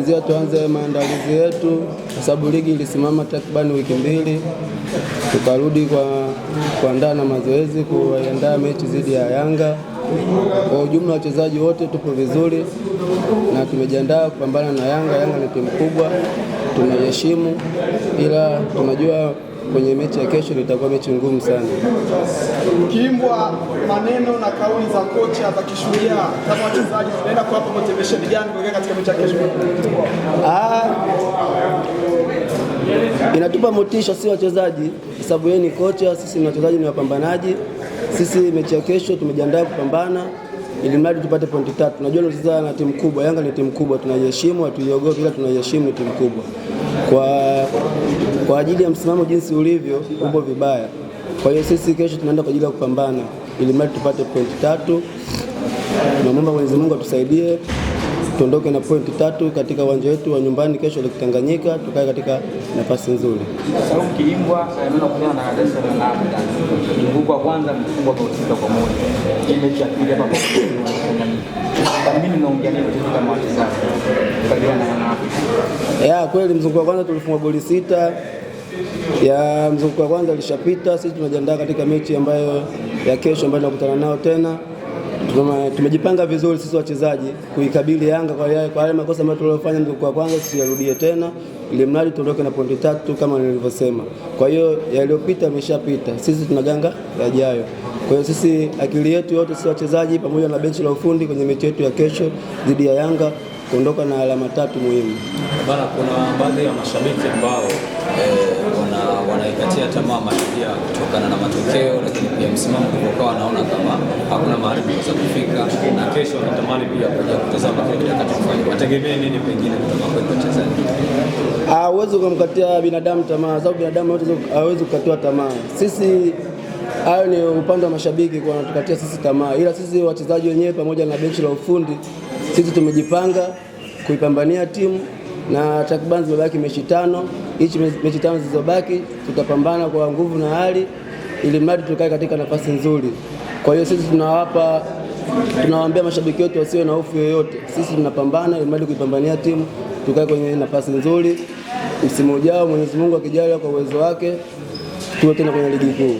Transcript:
kuanzia tuanze maandalizi yetu, kwa sababu ligi ilisimama takriban wiki mbili. Tukarudi kuandaa na mazoezi kuandaa mechi dhidi ya Yanga. Kwa ujumla wachezaji wote tupo vizuri na tumejiandaa kupambana na Yanga. Yanga ni timu kubwa, tunaheshimu, ila tunajua kwenye mechi ya kesho itakuwa mechi ngumu sana. Kimbwa, maneno na kauli za kocha za Kishujaa kama wachezaji tunaenda kuwapa motivation gani kuelekea katika mechi ya kesho? Inatupa motisha si wachezaji, sababu yeye ni kocha, sisi ni wachezaji, ni wapambanaji. Sisi mechi ya kesho tumejiandaa kupambana ili mradi tupate pointi 3. Tunajua tunacheza na timu kubwa, Yanga ni timu kubwa, tunaiheshimu, hatuiogopi, ila tunaiheshimu, ni timu kubwa. Kwa ajili ya msimamo jinsi ulivyo upo vibaya. Kwa hiyo sisi kesho tunaenda kwa ajili ya kupambana ili mradi tupate pointi 3. Tunaomba Mwenyezi Mungu atusaidie tuondoke na pointi 3 katika uwanja wetu wa nyumbani kesho Lake Tanganyika, tukae katika nafasi nzuri. Salum Kiimbwa anaona na Dar es Salaam mfungo wa kwanza mfungo kwa 6-1. Hii mechi ya pili hapa kwa mimi naongea nini kama wachezaji ya kweli. Mzunguko wa kwanza tulifunga goli 6. Ya mzunguko wa kwanza ilishapita. Sisi tunajiandaa katika mechi ambayo ya kesho ambayo tunakutana nao tena. Tumejipanga vizuri sisi wachezaji kuikabili Yanga kwa yale makosa ambayo tuliyofanya mzunguko wa kwanza tusirudie tena, ili mradi tuondoke na pointi 3 kama nilivyosema. Kwa hiyo yaliyopita yameshapita, sisi tunaganga yajayo. Kwa hiyo sisi akili yetu yote sisi wachezaji pamoja na benchi la ufundi kwenye mechi yetu ya kesho dhidi ya Yanga kuondoka na alama 3 muhimu. Bana, kuna baadhi ya mashabiki ambao wanaikatia tamaa Mashujaa kutokana na matokeo, lakini pia msimamo kwa wanaona kama hakuna mahali tunaweza kufika, na kesho wanatamani pia kuja kutazama kile kitakachofanya. Wategemee nini pengine kutoka kwa wachezaji? Huwezi kumkatia binadamu tamaa, sababu binadamu yote hawezi kukatiwa tamaa. Sisi hayo ni upande wa mashabiki kwa wanatukatia sisi tamaa, ila sisi wachezaji wenyewe pamoja na benchi la ufundi sisi tumejipanga kuipambania timu, na takriban zimebaki mechi 5. Hichi mechi 5 zilizobaki tutapambana kwa nguvu na hali ili mradi tukae katika nafasi nzuri. Kwa hiyo sisi tunawaambia mashabiki wetu wasiwe na hofu yoyote. Sisi tunapambana ili mradi kuipambania timu tukae kwenye nafasi nzuri. Msimu ujao Mwenyezi Mungu akijalia kwa uwezo wake tuwe tena kwenye ligi kuu.